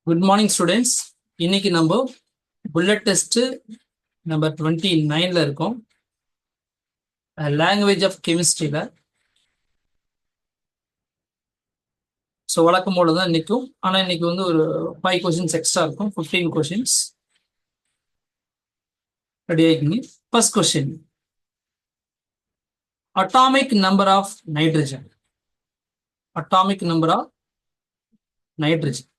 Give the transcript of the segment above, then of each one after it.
Good morning students. இன்னைக்கு நம்ம bullet test number 29ல இருக்கோம். Language of கெமிஸ்ட்ரியில். ஸோ வழக்கம் போல தான் இன்னைக்கும், ஆனால் இன்னைக்கு வந்து ஒரு 5 கொஸ்டின்ஸ் எக்ஸ்ட்ரா இருக்கும். 15 கொஸ்டின்ஸ் ரெடி ஆகிங்க. First question, atomic number of nitrogen. Atomic number of nitrogen.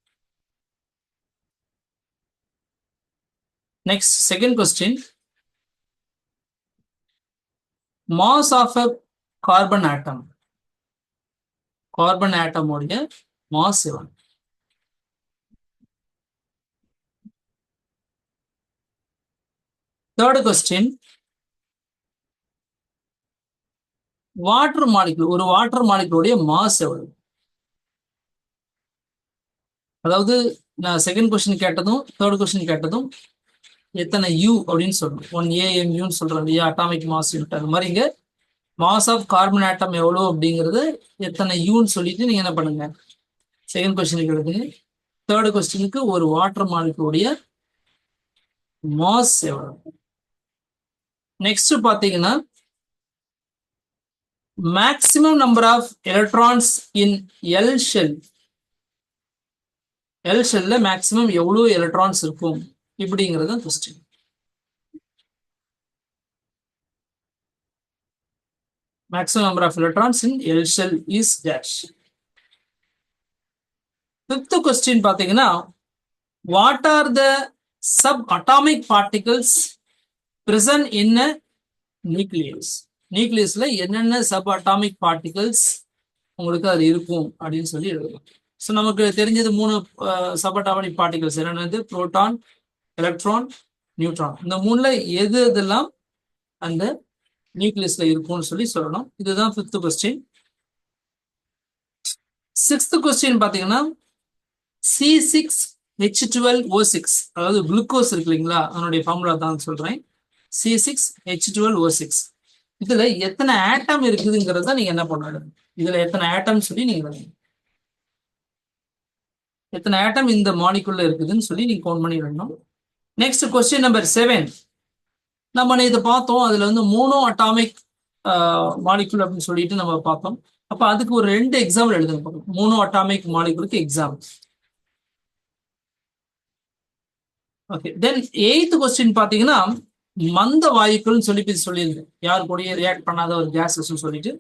Next, second question. Mass of a carbon atom. Carbon atom உடைய mass எவ்வளவு? Third question. வாட்டர் மாலிகுல், ஒரு வாட்டர் மாலிகுலுடைய மாஸ் எவ்வளவு? அதாவது நான் second question கேட்டதும் third question கேட்டதும் எத்தனை யூ அப்படின்னு சொல்லணும். 1 சொல்றோம் இல்லையா, அட்டாமிக் மாஸ் யூனிட். அது மாதிரி இங்க மாஸ் ஆஃப் கார்பன் ஆட்டம் எவ்வளோ அப்படிங்கிறது எத்தனை யூன்னு சொல்லிட்டு நீங்க என்ன பண்ணுங்க, செகண்ட் கொஸ்டினுக்கு எழுதுங்க. தேர்ட் கொஸ்டினுக்கு ஒரு வாட்டர் மாலிகுலுடைய மாஸ் எவ்வளவு. நெக்ஸ்ட் பாத்தீங்கன்னா, maximum number of electrons in L shell. L ஷெல்ல மேக்சிமம் எவ்வளவு எலக்ட்ரான்ஸ் இருக்கும் இப்படிங்கிறது question. Maximum number of electrons in L shell is dash. Fifth question பாத்தீங்கன்னா, what are the subatomic particles present in a nucleus? நியூக்ளியஸ்ல என்னென்ன subatomic particles உங்களுக்கு அது இருக்கும் அப்படின்னு சொல்லி எழுதலாம். ஸோ நமக்கு தெரிஞ்சது 3 subatomic particles என்னென்னது, புரோட்டான், எலக்ட்ரான், நியூட்ரான். இந்த 3ல எது எதெல்லாம் அந்த நியூக்ளியஸ்ல இருக்கும்னு சொல்லி சொல்லணும். இதுதான் ஃபிஃப்த் கொஸ்டின். சிக்ஸ்த் கொஸ்டின் பாத்தீங்கன்னா, C6H12O6, அதாவது குளுக்கோஸ் இருக்கு இல்லைங்களா, அதனுடைய ஃபார்முலா தான் சொல்றேன். C6H12O6 இதுல எத்தனை ஆட்டம் இருக்குதுங்கிறத நீங்க என்ன பண்ணணும், இதுல எத்தனை ஆட்டம் சொல்லி நீங்க எத்தனை ஆட்டம் இந்த மாலிகுல்ல இருக்குதுன்னு சொல்லி நீங்க கவுண்ட் பண்ணிடணும். Next question number 7. நம்ம இதை பார்த்தோம், அதுல வந்து மோனோ அட்டாமிக் மாலிகுல் அப்படின்னு சொல்லிட்டு நம்ம பார்த்தோம். அப்ப அதுக்கு ஒரு 2 எக்ஸாம்பிள் எழுதணும். மோனோ அட்டாமிக் மாலிகுலுக்கு example. Okay, then 8th question பாத்தீங்கன்னா, மந்த வாயுக்கள்னு சொல்லியிருந்தேன். யாரு கூட ரியாக்ட் பண்ணாத ஒரு கேஸஸ் சொல்லிட்டு,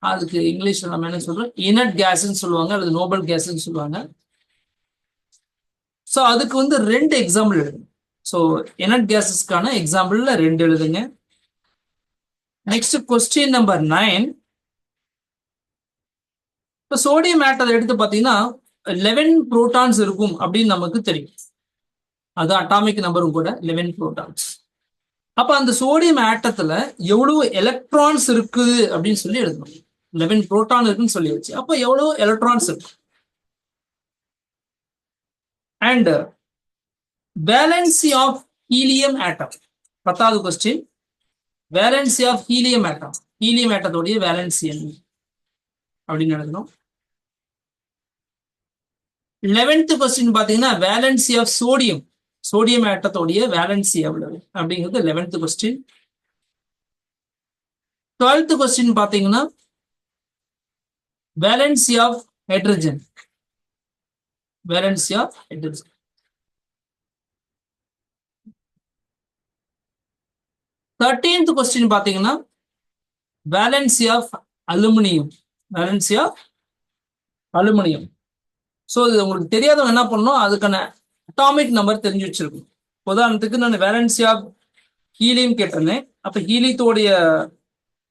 அதுக்கு இங்கிலீஷ்ல நம்ம என்ன சொல்றோம், இனட் கேஸ்ன்னு சொல்லுவாங்க அல்லது நோபல் கேஸ்ன்னு சொல்லுவாங்க. ஸோ அதுக்கு வந்து 2 எக்ஸாம்பிள் எழுதணும். ஸோ இனட் கேஸஸ்க்கான எக்ஸாம்பிள்ல 2 எழுதுங்க. Next question number 9. இப்போ சோடியம் ஆட்டத்தை எடுத்து பார்த்தீங்கன்னா 11 புரோட்டான்ஸ் இருக்கும் அப்படின்னு நமக்கு தெரியும். அது அட்டாமிக் நம்பரும் கூட 11 புரோட்டான்ஸ். அப்ப அந்த சோடியம் ஆட்டத்துல எவ்வளவு எலக்ட்ரான்ஸ் இருக்குது அப்படின்னு சொல்லி எழுதணும். 11 புரோட்டான் இருக்குன்னு சொல்லி வச்சு, அப்ப எவ்வளவு எலக்ட்ரான்ஸ் இருக்கு. And valency of helium atom. 10வது question, valency of helium atom. Helium ஆட்டத்தோடைய வேலன்சி என்ன அப்படின்னு எழுதணும். 11th கொஸ்டின் பாத்தீங்கன்னா, வேலன்சி ஆஃப் சோடியம். சோடியம் ஆட்டத்தோடைய வேலன்சி எவ்வளவு அப்படிங்கிறது 11th கொஸ்டின். 12th கொஸ்டின் பாத்தீங்கன்னா, valency of hydrogen. Valency of hydrogen. 13th question பாத்தீங்கன்னா, valency of aluminium. Valency of aluminium. So இது உங்களுக்கு தெரியாதவங்க என்ன பண்ணணும், அதுக்கான அட்டாமிக் நம்பர் தெரிஞ்சு வச்சிருக்கும். உதாரணத்துக்கு நான் வேலன்சி ஆஃப் ஹீலியம் கேட்டிருந்தேன். அப்ப ஹீலியத்தோடைய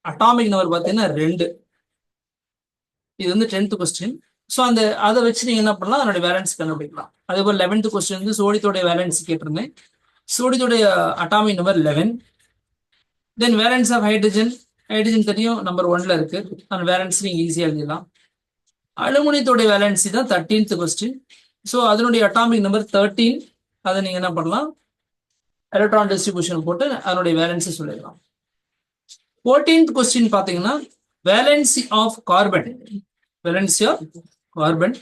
அட்டாமிக் நம்பர் பார்த்தீங்கன்னா 2. இது வந்து 10th கொஸ்டின். ஸோ அதை வச்சு நீங்க என்ன பண்ணலாம், அதனுடைய வேலன்சி கண்டுபிடிக்கலாம். அதே போல் 11th கொஸ்டின் வந்து சோடியத்தோடைய வேலன்சி கேட்டிருந்தேன். சோடியத்தோடைய atomic number 11. Then valence of hydrogen. Hydrogen தெரியும், நம்பர் 1ல இருக்கு. அந்த வேலன்சி நீங்க ஈஸியா எழுதிடலாம். அலுமினியத்தோடைய வேலன்சி தான் 13th கொஸ்டின். ஸோ அதனுடைய அட்டாமிக் நம்பர் 13. அதை நீங்க என்ன பண்ணலாம், எலக்ட்ரான் டிஸ்ட்ரிபியூஷன் போட்டு அதனுடைய வேலன்சி சொல்லிடலாம். 14th கொஸ்டின் பாத்தீங்கன்னா, valency of carbon. Valency of carbon.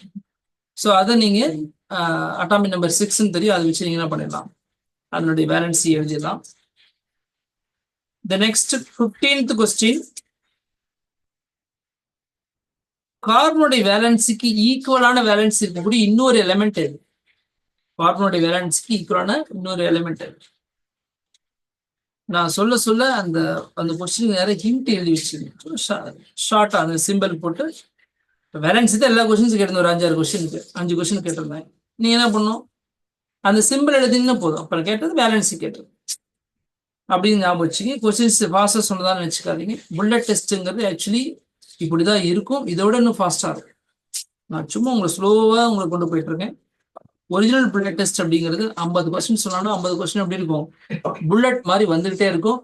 So அதை நீங்க அட்டாமிக் நம்பர் 6ன்னு தெரியும், அதை வச்சு நீங்க என்ன பண்ணிடலாம், அதனுடைய வேலன்சி எழுதிடலாம். The next 15th question. கார்பனுடைய வேலன்சிக்கு ஈக்குவலான வேலன்சி இருக்கக்கூடிய இன்னொரு எலிமெண்ட் எது? கார்பனுடைய வேலன்சிக்கு ஈக்குவலான இன்னொரு எலிமெண்ட் எது? நான் சொல்ல சொல்ல அந்த அந்த கொஸ்டின் நிறைய ஹிண்ட் எழுதி வச்சிருக்கேன். ஷார்ட்டா அந்த சிம்பிள் போட்டு வேலன்சி தான் எல்லா கொஸ்டின்ஸும் கேட்டிருந்தேன். ஒரு 5-6 கொஸ்டினுக்கு 5 கொஸ்டின் கேட்டிருந்தேன். நீங்க என்ன பண்ணும், அந்த சிம்பிள் எழுதினா போதும். அப்புறம் கேட்டது வேலன்சி கேட்டது அப்படின்னு ஞாபகம் வச்சுங்க. கொஸ்டின்ஸ் ஃபாஸ்டா சொன்னதான்னு வச்சுக்காதீங்க. புல்லட் டெஸ்ட்டுங்கிறது ஆக்சுவலி இப்படிதான் இருக்கும், இதோட இன்னும் ஃபாஸ்டா இருக்கும். நான் சும்மா உங்களை ஸ்லோவா உங்களை கொண்டு போயிட்டு இருக்கேன். ஒரிஜினல் புல்லட் டெஸ்ட் அப்படிங்கிறது 50 கொஸ்டின் சொன்னாலும் 50 கொஸ்டின் எப்படி இருக்கும், புல்லட் மாதிரி வந்துகிட்டே இருக்கும்,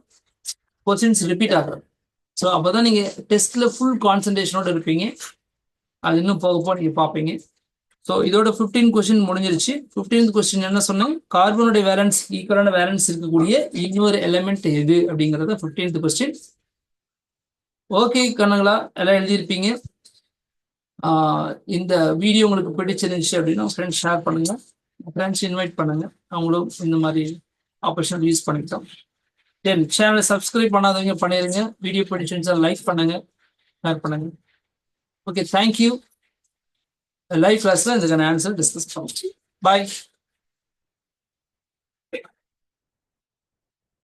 கொஸ்டின்ஸ் ரிப்பீட் ஆகும். ஸோ அப்போதான் நீங்க டெஸ்ட்ல ஃபுல் கான்சன்ட்ரேஷனோட இருப்பீங்க. அது இன்னும் போக போக நீங்க பார்ப்பீங்க. ஸோ இதோட 15 கொஸ்டின் முடிஞ்சிருச்சு. 15th கொஸ்டின் என்ன சொன்னோம், கார்பனுடைய வேலன்ஸ் ஈக்குவலான வேலன்ஸ் இருக்கக்கூடிய இன்னொரு எலிமெண்ட் எது அப்படிங்கறத 15th கொஸ்டின். ஓகே கண்ணுங்களா, எல்லாம் எழுதியிருப்பீங்க. இந்த வீடியோ உங்களுக்கு பிடிச்சிருந்துச்சு அப்படின்னா ஃப்ரெண்ட்ஸ் ஷேர் பண்ணுங்க, ஃப்ரெண்ட்ஸ் இன்வைட் பண்ணுங்க, அவங்களும் இந்த மாதிரி ஆப்பர்ச்சுனிட்டி யூஸ் பண்ணிக்கிட்டோம். தென் சேனலை சப்ஸ்கிரைப் பண்ணாதவங்க பண்ணிடுங்க. வீடியோ பிடிச்சிருந்துச்சா லைக் பண்ணுங்க, ஷேர் பண்ணுங்க. Okay, thank you. லைவ் கிளாஸ்ல இதுக்கான ஆன்சர் டிஸ்கஸ் பண்ணுவோம். பாய்.